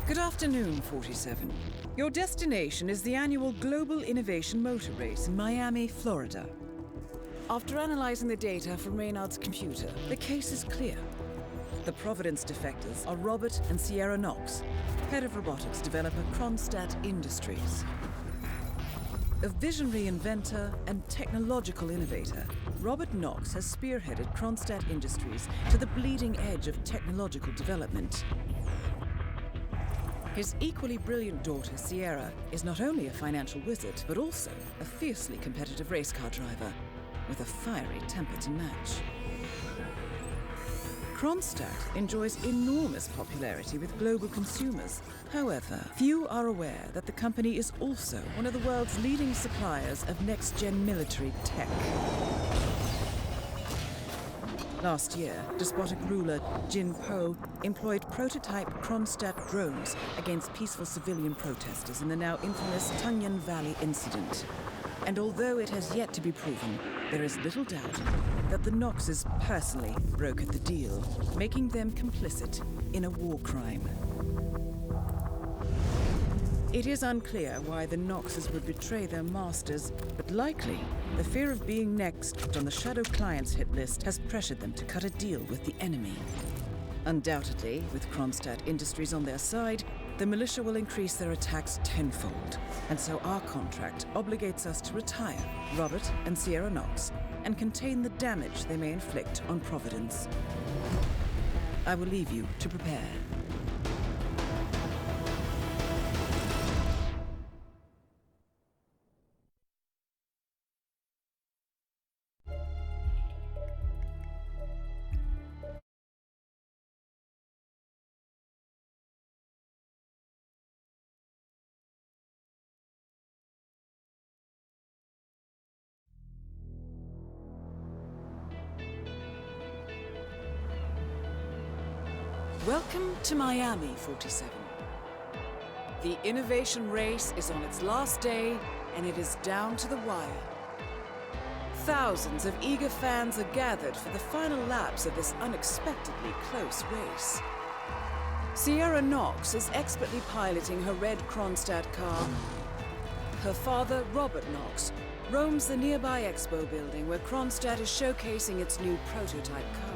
Good afternoon, 47. Your destination is the annual Global Innovation Motor Race in Miami, Florida. After analyzing the data from Reynard's computer, the case is clear. The Providence defectors are Robert and Sierra Knox, head of robotics developer Kronstadt Industries. A visionary inventor and technological innovator, Robert Knox has spearheaded Kronstadt Industries to the bleeding edge of technological development. His equally brilliant daughter, Sierra, is not only a financial wizard, but also a fiercely competitive race car driver, with a fiery temper to match. Kronstadt enjoys enormous popularity with global consumers. However, few are aware that the company is also one of the world's leading suppliers of next-gen military tech. Last year, despotic ruler Jin Po employed prototype Kronstadt drones against peaceful civilian protesters in the now infamous Tungan Valley incident. And although it has yet to be proven, there is little doubt that the Knoxes personally brokered the deal, making them complicit in a war crime. It is unclear why the Knoxes would betray their masters, but likely the fear of being next on the Shadow Clients hit list has pressured them to cut a deal with the enemy. Undoubtedly, with Kronstadt Industries on their side, the militia will increase their attacks tenfold, and so our contract obligates us to retire Robert and Sierra Knox and contain the damage they may inflict on Providence. I will leave you to prepare. Welcome to Miami, 47. The innovation race is on its last day, and it is down to the wire. Thousands of eager fans are gathered for the final laps of this unexpectedly close race. Sierra Knox is expertly piloting her red Kronstadt car. Her father, Robert Knox, roams the nearby expo building where Kronstadt is showcasing its new prototype car.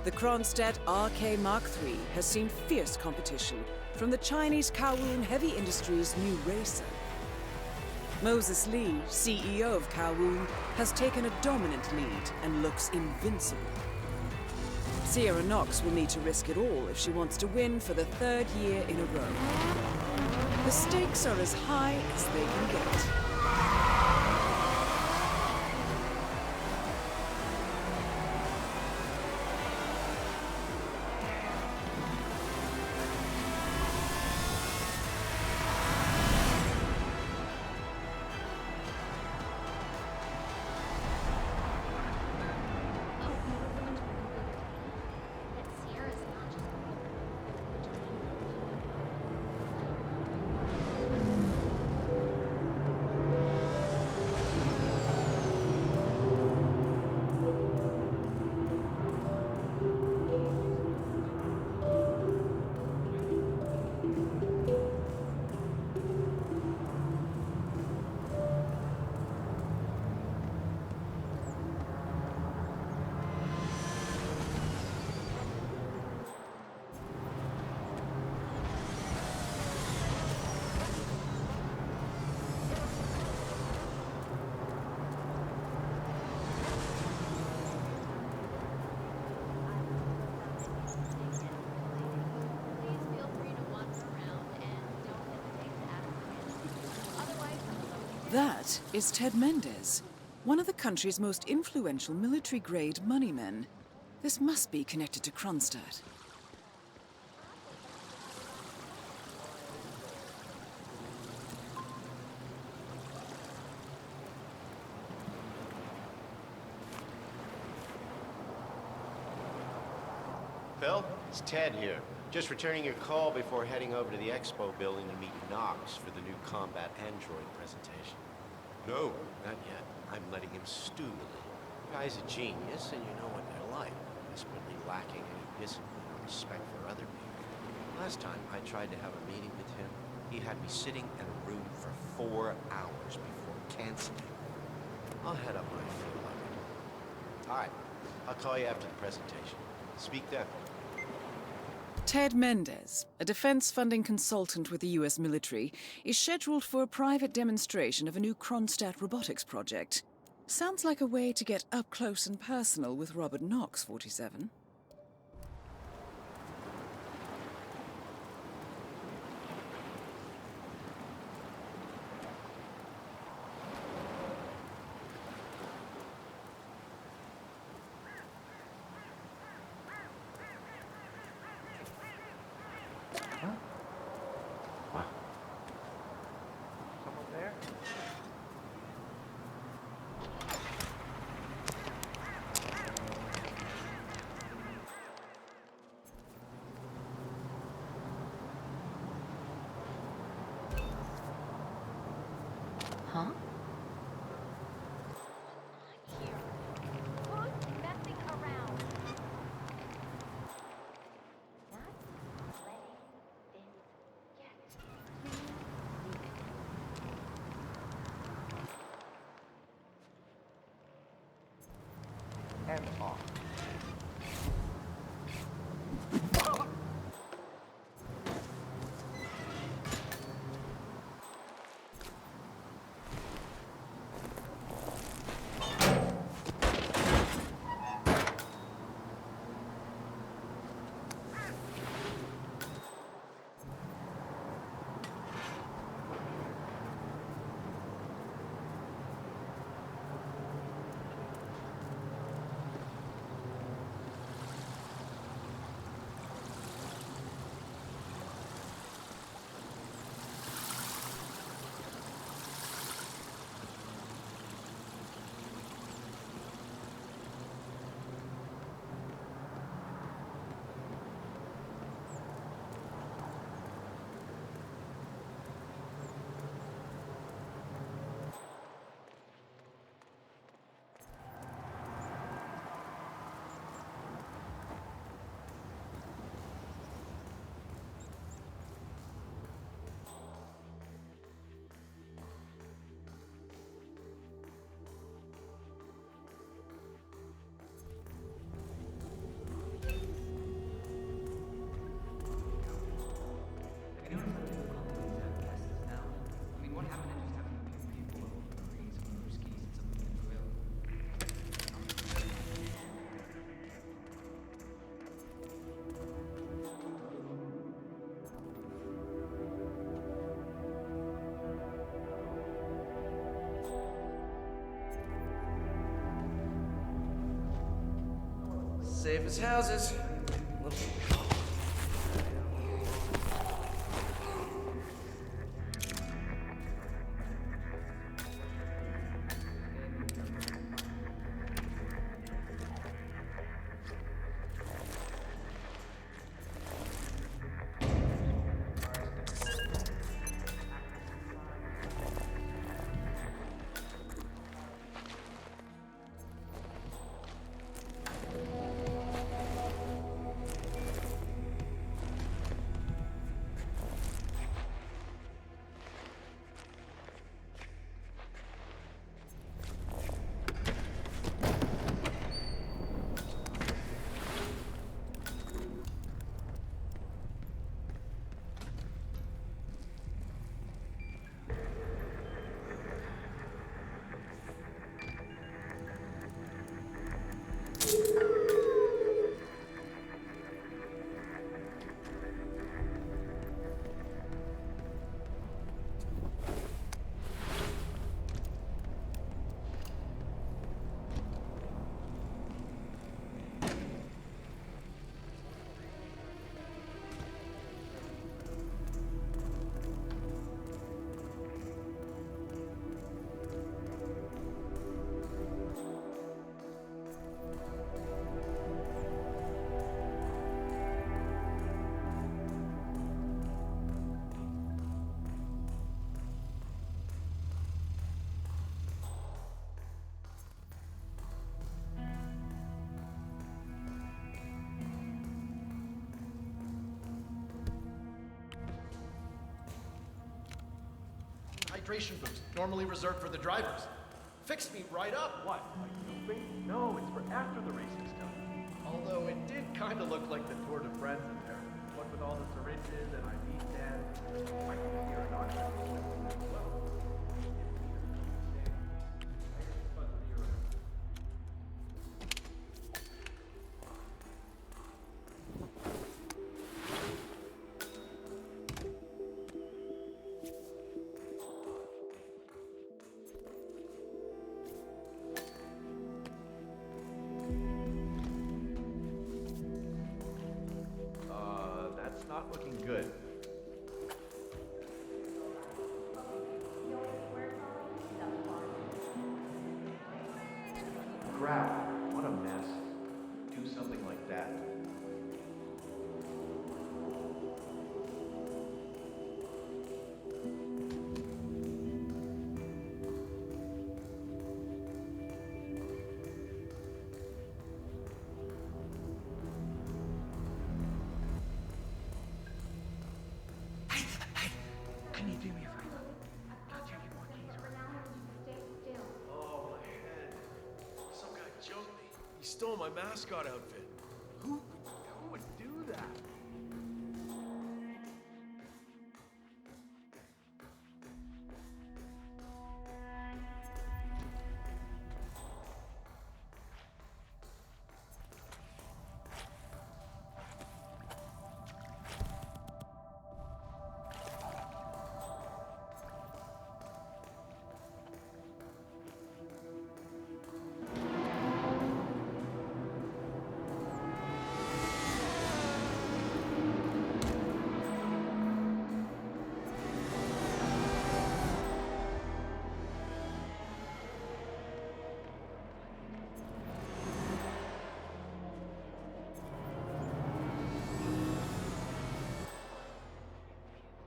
The Kronstadt RK Mark III has seen fierce competition from the Chinese Kowloon Heavy Industries' new racer. Moses Lee, CEO of Kowloon, has taken a dominant lead and looks invincible. Sierra Knox will need to risk it all if she wants to win for the third year in a row. The stakes are as high as they can get. That is Ted Mendez, one of the country's most influential military-grade moneymen. This must be connected to Kronstadt. Phil, it's Ted here. Just returning your call before heading over to the expo building to meet Knox for the new combat android presentation. No, not yet. I'm letting him stew a little. The guy's a genius, and you know what they're like. Desperately lacking any discipline or respect for other people. Last time I tried to have a meeting with him, he had me sitting in a room for 4 hours before canceling. I'll head up when I feel like it. All right, I'll call you after the presentation. Speak then. Ted Mendez, a defense funding consultant with the US military, is scheduled for a private demonstration of a new Kronstadt robotics project. Sounds like a way to get up close and personal with Robert Knox, 47. Huh? And off. Safe as houses. concentration boost, normally reserved for the drivers. Fixed me right up. What? Like doping? No, it's for after the racing's done. Although it did kind of look like the Tour de France in there. What with all the syringes and IV stands, might be here or not. That's not looking good. Crap, what a mess. Do something like that. Can you do me a favor? Can I check your more keys around? Oh, my head. Some guy jumped me. He stole my mascot outfit. Who would do that?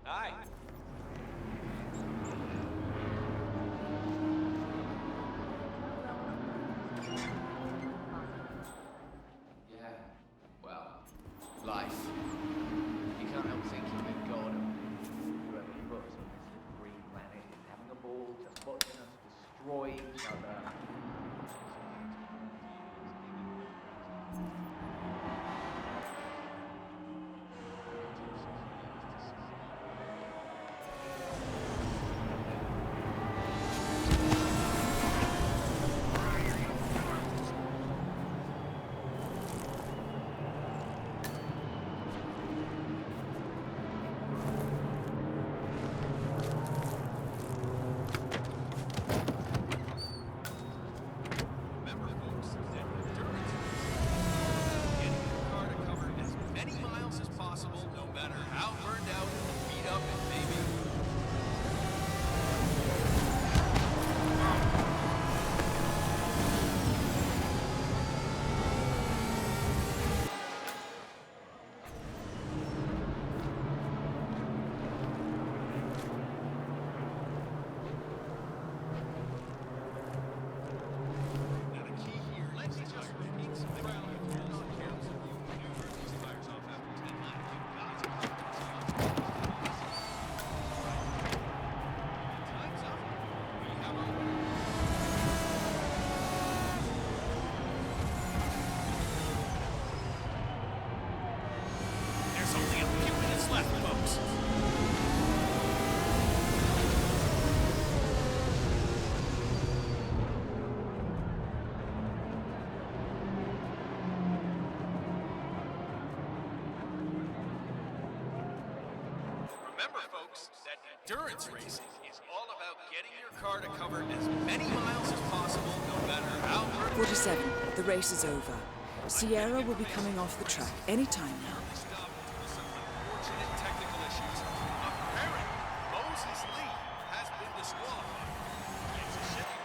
Hi. Yeah, well, life. You can't help thinking that God, Whoever put us on this little green planet is having a ball just watching us destroy each other. Remember, folks, that endurance getting your car to cover as many miles as possible, no matter how burned out, beat up it may be. Now the key here is to just repeat some ground rules and counts if you maneuver these tires off after 10 laps. You've got to time's up. We have our There's only a few minutes left, folks. Remember, folks, that endurance racing is all about getting your car to cover as many miles as possible, no matter how burned 47. The race is over. Sierra will be coming off the track any time now. stop due to some unfortunate technical issues. Apparently, Moses Lee has been disqualified. It's a shame.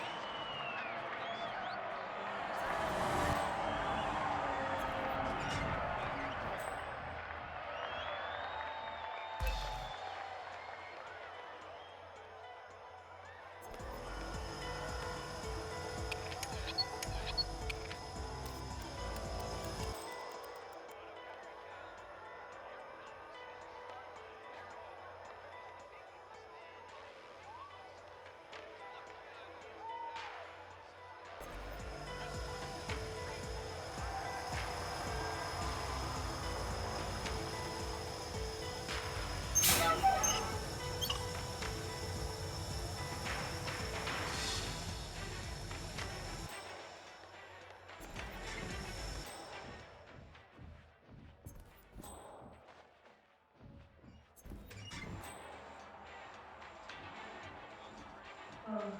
Try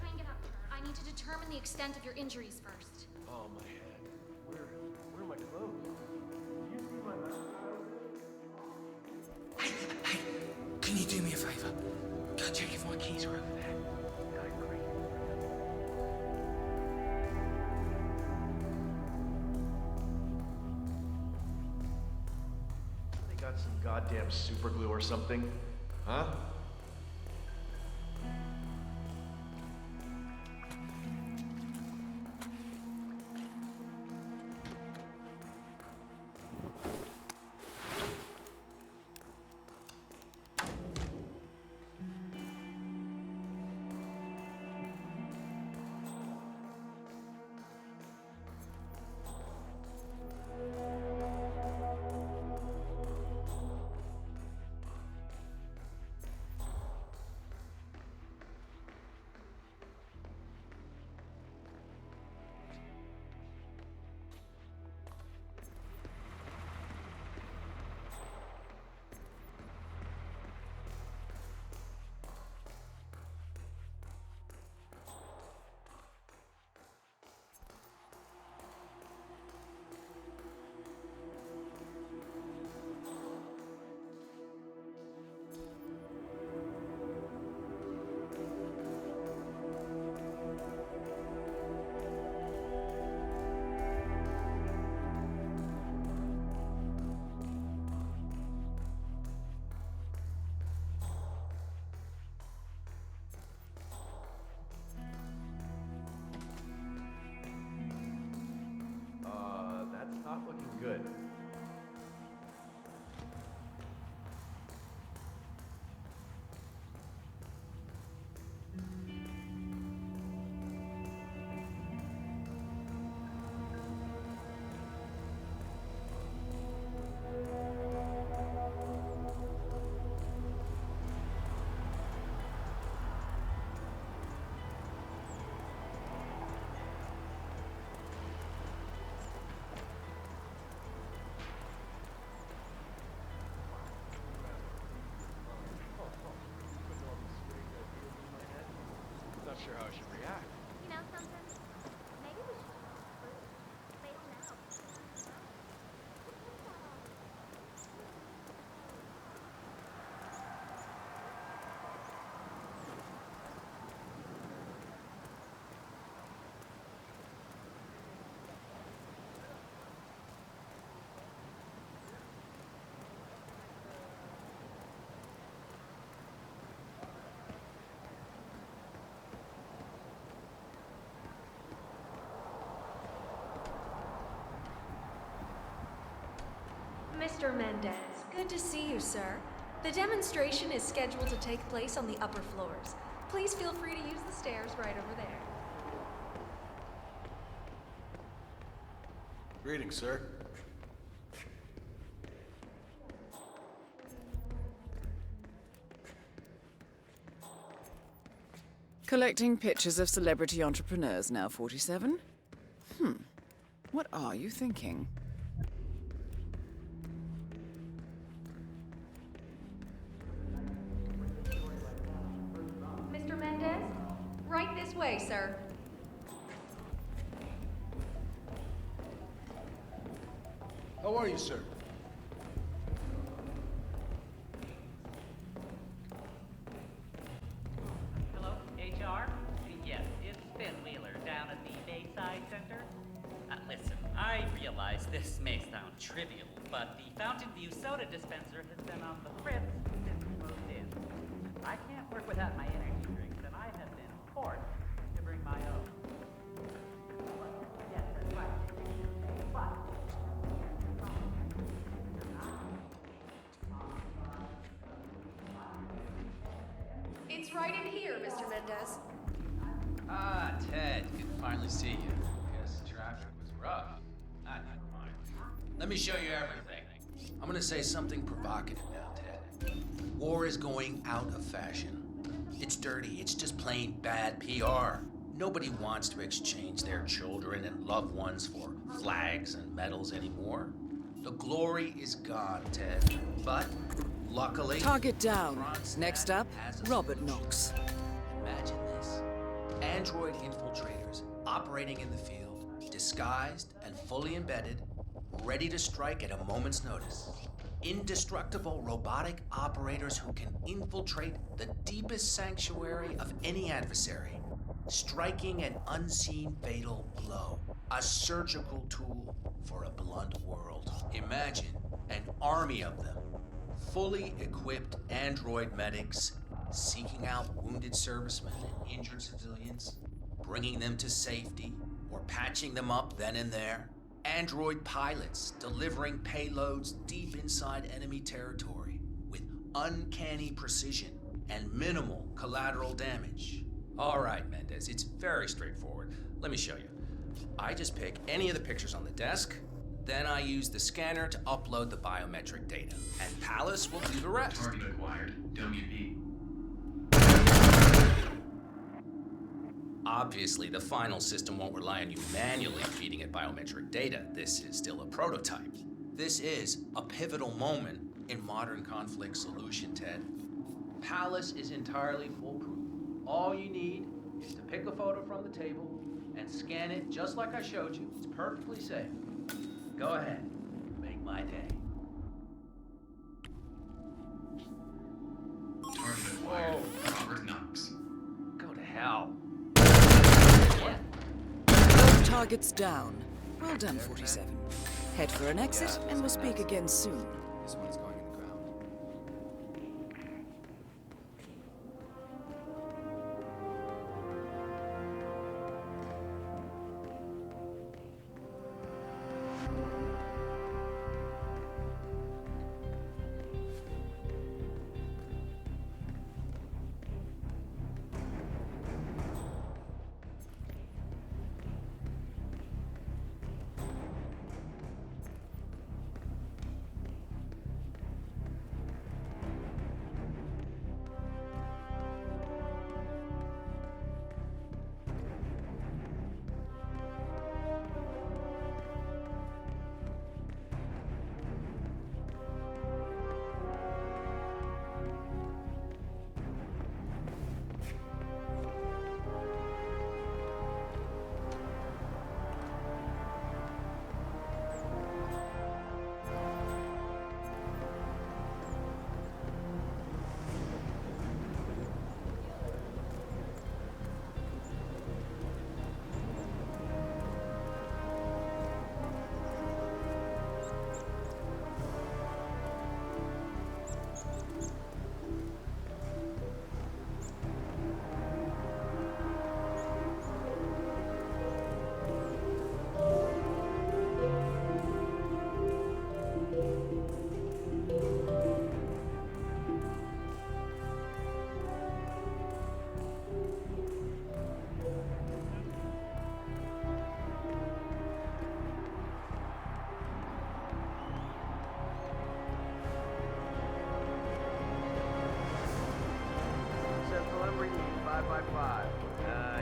and get up to her. I need to determine the extent of your injuries first. Oh, my head. Where are my clothes? Do you see my mask? Hey, can you do me a favor? Go check if my keys are over there. They got some goddamn super glue or something? Huh? That's not looking good. Not sure how I should react. You know something? Maybe we should phase him out. Mr. Mendez, good to see you, sir. The demonstration is scheduled to take place on the upper floors. Please feel free to use the stairs right over there. Greetings, sir. Collecting pictures of celebrity entrepreneurs now 47? What are you thinking? Mr. Mendez, right this way, sir. How are you, sir? Hello, HR? Yes, it's Finn Wheeler down at the Bayside Center. Listen, I realize this may sound trivial, but the Fountain View soda dispenser has been on the fritz since we moved in. I can't work without my energy drinks, and I have been forced to bring my own. Yes, that's right. But It's right in here, Mr. Mendez. Ah, Ted, good to finally see you. Guess traffic was rough. Ah, never mind. Let me show you everything. I'm gonna say something provocative now, Ted. War is going out of fashion. It's dirty, it's just plain bad PR. Nobody wants to exchange their children and loved ones for flags and medals anymore. The glory is gone, Ted. But, luckily... Target down. Kronstadt Next up, has a Robert solution. Knox. Imagine this. Android infiltrators operating in the field, disguised and fully embedded, ready to strike at a moment's notice. Indestructible robotic operators who can infiltrate the deepest sanctuary of any adversary, striking an unseen fatal blow. A surgical tool for a blunt world. Imagine an army of them, fully equipped android medics seeking out wounded servicemen and injured civilians, bringing them to safety or patching them up then and there. Android pilots delivering payloads deep inside enemy territory with uncanny precision and minimal collateral damage. All right, Mendez, it's very straightforward. Let me show you. I just pick any of the pictures on the desk, then I use the scanner to upload the biometric data, and Palace will do the rest. Target acquired. WP. Obviously, the final system won't rely on you manually feeding it biometric data. This is still a prototype. This is a pivotal moment in modern conflict solution, Ted. Palace is entirely foolproof. All you need is to pick a photo from the table and scan it just like I showed you. It's perfectly safe. Go ahead. Make my day. Target acquired. Robert Knox. Go to hell. Both targets down. Well done, 47. Head for an exit, and we'll speak again soon. This one's going in the ground.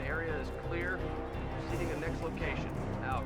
Area is clear. Proceeding to next location. Out.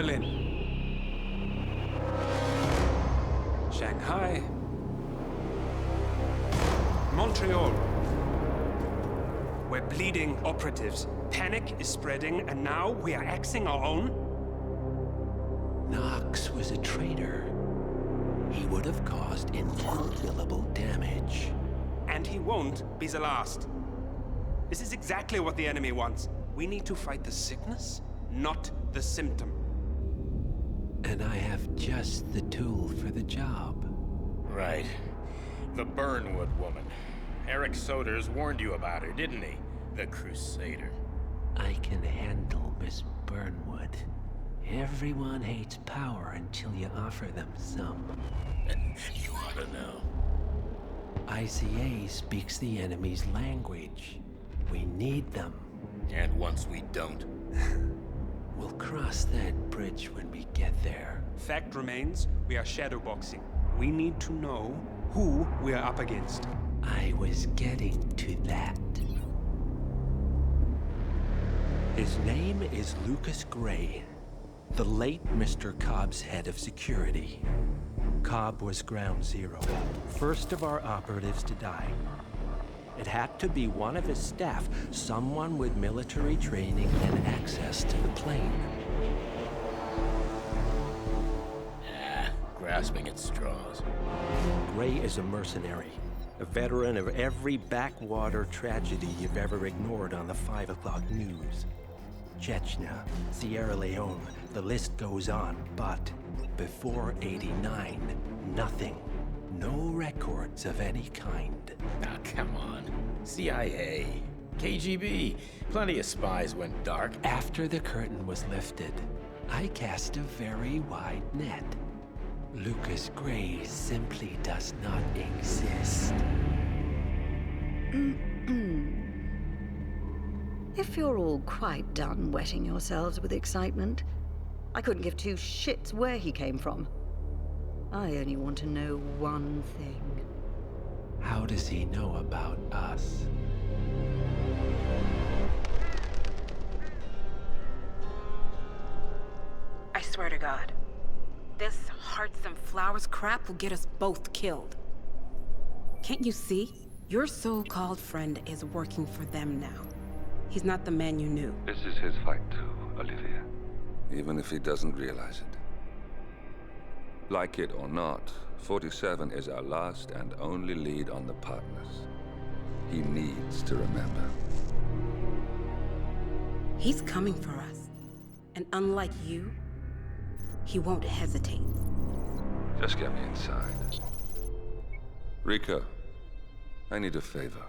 Berlin. Shanghai. Montreal. We're bleeding operatives. Panic is spreading, and now we are axing our own? Knox was a traitor. He would have caused incalculable damage. And he won't be the last. This is exactly what the enemy wants. We need to fight the sickness, not the symptom. And I have just the tool for the job. Right. The Burnwood woman. Eric Soders warned you about her, didn't he? The Crusader. I can handle Miss Burnwood. Everyone hates power until you offer them some. You ought to know. ICA speaks the enemy's language. We need them. And once we don't? We'll cross that bridge when we get there. Fact remains, we are shadowboxing. We need to know who we are up against. I was getting to that. His name is Lucas Gray, the late Mr. Cobb's head of security. Cobb was ground zero, first of our operatives to die. It had to be one of his staff, someone with military training and access to the plane. Grasping at straws. Gray is a mercenary, a veteran of every backwater tragedy you've ever ignored on the 5 o'clock news. Chechnya, Sierra Leone, the list goes on, but before '89, nothing. No records of any kind. Now, come on. CIA, KGB, plenty of spies went dark. After the curtain was lifted, I cast a very wide net. Lucas Gray simply does not exist. If you're all quite done wetting yourselves with excitement, I couldn't give two shits where he came from. I only want to know one thing. How does he know about us? I swear to God, this hearts and flowers crap will get us both killed. Can't you see? Your so-called friend is working for them now. He's not the man you knew. This is his fight too, Olivia. Even if he doesn't realize it. Like it or not, 47 is our last and only lead on the partners. He needs to remember. He's coming for us. And unlike you, he won't hesitate. Just get me inside. Rico, I need a favor.